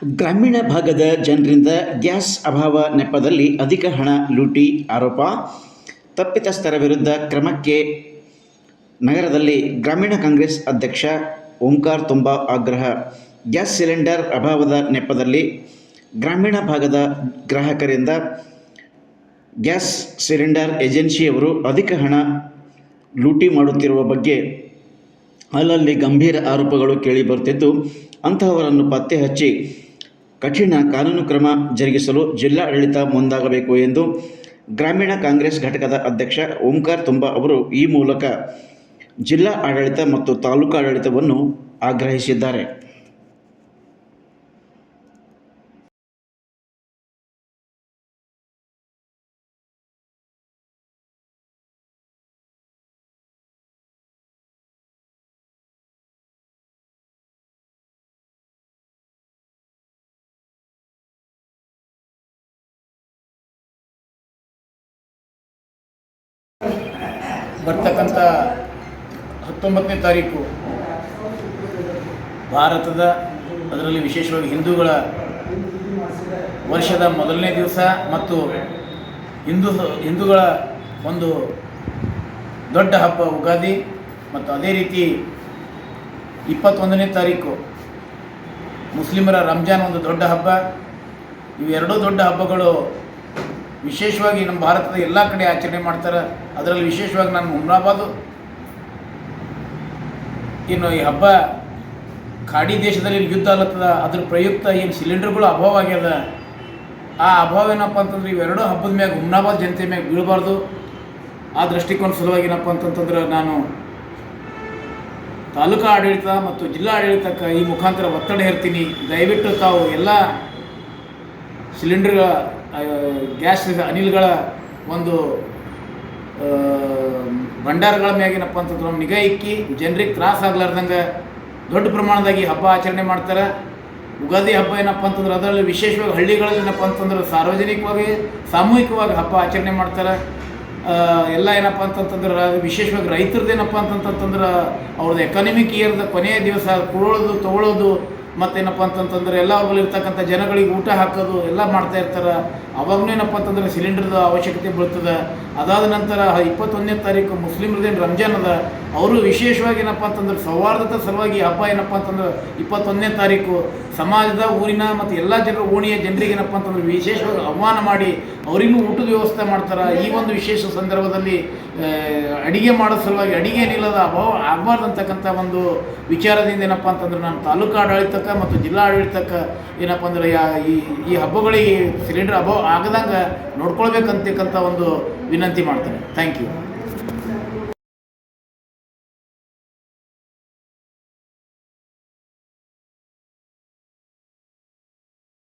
ಗ್ರಾಮೀಣ ಭಾಗದ ಜನರಿಂದ ಗ್ಯಾಸ್ ಅಭಾವ ನೆಪದಲ್ಲಿ ಅಧಿಕ ಹಣ ಲೂಟಿ ಆರೋಪ. ತಪ್ಪಿತಸ್ಥರ ವಿರುದ್ಧ ಕ್ರಮಕ್ಕೆ ನಗರದಲ್ಲಿ ಗ್ರಾಮೀಣ ಕಾಂಗ್ರೆಸ್ ಅಧ್ಯಕ್ಷ ಓಂಕಾರ್ ತುಂಬಾ ಆಗ್ರಹ. ಗ್ಯಾಸ್ ಸಿಲಿಂಡರ್ ಅಭಾವದ ನೆಪದಲ್ಲಿ ಗ್ರಾಮೀಣ ಭಾಗದ ಗ್ರಾಹಕರಿಂದ ಗ್ಯಾಸ್ ಸಿಲಿಂಡರ್ ಏಜೆನ್ಸಿಯವರು ಅಧಿಕ ಹಣ ಲೂಟಿ ಮಾಡುತ್ತಿರುವ ಬಗ್ಗೆ ಅಲ್ಲಲ್ಲಿ ಗಂಭೀರ ಆರೋಪಗಳು ಕೇಳಿಬರುತ್ತಿದ್ದು, ಅಂತಹವರನ್ನು ಪತ್ತೆ ಹಚ್ಚಿ ಕಠಿಣ ಕಾನೂನು ಕ್ರಮ ಜರುಗಿಸಲು ಜಿಲ್ಲಾಡಳಿತ ಮುಂದಾಗಬೇಕು ಎಂದು ಗ್ರಾಮೀಣ ಕಾಂಗ್ರೆಸ್ ಘಟಕದ ಅಧ್ಯಕ್ಷ ಓಂಕಾರ್ ತುಂಬಾ ಅವರು ಈ ಮೂಲಕ ಜಿಲ್ಲಾ ಆಡಳಿತ ಮತ್ತು ತಾಲೂಕು ಆಡಳಿತವನ್ನು ಆಗ್ರಹಿಸಿದ್ದಾರೆ. ಬರ್ತಕ್ಕಂಥ 19ನೇ ತಾರೀಕು ಭಾರತದ, ಅದರಲ್ಲಿ ವಿಶೇಷವಾಗಿ ಹಿಂದೂಗಳ ವರ್ಷದ ಮೊದಲನೇ ದಿವಸ ಮತ್ತು ಹಿಂದೂಗಳ ಒಂದು ದೊಡ್ಡ ಹಬ್ಬ ಯುಗಾದಿ, ಮತ್ತು ಅದೇ ರೀತಿ 21ನೇ ತಾರೀಕು ಮುಸ್ಲಿಮರ ರಂಜಾನ್ ಒಂದು ದೊಡ್ಡ ಹಬ್ಬ. ಇವೆರಡೂ ದೊಡ್ಡ ಹಬ್ಬಗಳು ವಿಶೇಷವಾಗಿ ನಮ್ಮ ಭಾರತದ ಎಲ್ಲ ಕಡೆ ಆಚರಣೆ ಮಾಡ್ತಾರೆ. ಅದರಲ್ಲಿ ವಿಶೇಷವಾಗಿ ನಾನು ಹುಮ್ನಾಬಾದು, ಇನ್ನು ಈ ಹಬ್ಬ ಖಾಡಿ ದೇಶದಲ್ಲಿ ಯುದ್ಧ ಅಲ್ಲತ್ತದ, ಅದ್ರ ಪ್ರಯುಕ್ತ ಏನು ಸಿಲಿಂಡರ್ಗಳು ಅಭಾವ ಆಗ್ಯದ. ಆ ಅಭಾವ ಏನಪ್ಪ ಅಂತಂದ್ರೆ ಇವೆರಡೂ ಹಬ್ಬದ ಮ್ಯಾಗ ಹುಮ್ನಾಬಾದ್ ಜನತೆ ಮ್ಯಾಗ ಬೀಳಬಾರ್ದು. ಆ ದೃಷ್ಟಿಕೋನ ಸಲುವಾಗಿ ಏನಪ್ಪ ಅಂತಂತಂದ್ರೆ ನಾನು ತಾಲೂಕಾ ಆಡಳಿತ ಮತ್ತು ಜಿಲ್ಲಾ ಆಡಳಿತಕ್ಕೆ ಈ ಮುಖಾಂತರ ಒತ್ತಡ ಹೇರ್ತೀನಿ. ದಯವಿಟ್ಟು ತಾವು ಎಲ್ಲ ಸಿಲಿಂಡರ್ ಗ್ಯಾಸ್ ಅನಿಲ್ಗಳ ಒಂದು ಭಂಡಾರಗಳ ಮ್ಯಾಗೇನಪ್ಪ ಅಂತಂದ್ರೆ ನಿಗಾ ಇಕ್ಕಿ ಜನರಿಗೆ ತ್ರಾಸ ಆಗ್ಲಾರ್ದಂಗೆ ದೊಡ್ಡ ಪ್ರಮಾಣದಾಗಿ ಹಬ್ಬ ಆಚರಣೆ ಮಾಡ್ತಾರೆ. ಯುಗಾದಿ ಹಬ್ಬ ಏನಪ್ಪ ಅಂತಂದ್ರೆ ಅದರಲ್ಲಿ ವಿಶೇಷವಾಗಿ ಹಳ್ಳಿಗಳಲ್ಲಿ ಏನಪ್ಪ ಅಂತಂದ್ರೆ ಸಾರ್ವಜನಿಕವಾಗಿ ಸಾಮೂಹಿಕವಾಗಿ ಹಬ್ಬ ಆಚರಣೆ ಮಾಡ್ತಾರೆ. ಎಲ್ಲ ಏನಪ್ಪ ಅಂತಂತಂದ್ರೆ ವಿಶೇಷವಾಗಿ ರೈತರದ್ದೇನಪ್ಪ ಅಂತಂತಂದ್ರೆ ಅವ್ರದ್ದು ಎಕಾನಮಿಕ್ ಇಯರ್ದ ಕೊನೆಯ ದಿವಸ ಕೊಡೋದು ತೊಗೊಳ್ಳೋದು ಮತ್ತೇನಪ್ಪ ಅಂತಂತಂದ್ರೆ ಎಲ್ಲ ಅವ್ರಲ್ಲಿರ್ತಕ್ಕಂಥ ಜನಗಳಿಗೆ ಊಟ ಹಾಕೋದು ಎಲ್ಲ ಮಾಡ್ತಾ ಇರ್ತಾರೆ. ಅವಾಗೂ ಏನಪ್ಪ ಅಂತಂದ್ರೆ ಸಿಲಿಂಡರ್ದ ಅವಶ್ಯಕತೆ ಬೀಳ್ತದೆ. ಅದಾದ ನಂತರ 21ನೇ ತಾರೀಕು ಮುಸ್ಲಿಮ್ರದೇನು ರಂಜಾನ್ ಅದ, ಅವರು ವಿಶೇಷವಾಗಿ ಏನಪ್ಪ ಅಂತಂದ್ರೆ ಸೌಹಾರ್ದತೆ ಸಲುವಾಗಿ ಹಬ್ಬ ಏನಪ್ಪ ಅಂತಂದ್ರೆ 21ನೇ ತಾರೀಕು ಸಮಾಜದ ಊರಿನ ಮತ್ತು ಎಲ್ಲ ಜನರು ಓಣಿಯ ಜನರಿಗೆ ಏನಪ್ಪ ಅಂತಂದ್ರೆ ವಿಶೇಷವಾಗಿ ಆಹ್ವಾನ ಮಾಡಿ ಅವರಿಗೂ ಊಟದ ವ್ಯವಸ್ಥೆ ಮಾಡ್ತಾರೆ. ಈ ಒಂದು ವಿಶೇಷ ಸಂದರ್ಭದಲ್ಲಿ ಅಡಿಗೆ ಮಾಡೋ ಸಲುವಾಗಿ ಅಡಿಗೆ ನಿಲ್ಲದ ಅಭಾವ ಆಗಬಾರ್ದಂತಕ್ಕಂಥ ಒಂದು ವಿಚಾರದಿಂದ ಏನಪ್ಪ ಅಂತಂದ್ರೆ ನಾನು ತಾಲೂಕು ಆಡಳಿತಕ್ಕೆ ಮತ್ತು ಜಿಲ್ಲಾ ಆಡಳಿತಕ್ಕೆ ಏನಪ್ಪ ಅಂದ್ರೆ ಈ ಹಬ್ಬಗಳಿಗೆ ಸಿಲಿಂಡರ್ ಅಭಾವ ಆಗದಂಗೆ ನೋಡ್ಕೊಳ್ಬೇಕಂತಕ್ಕಂಥ ಒಂದು ವಿನಂತಿ ಮಾಡ್ತೇನೆ. Thank you.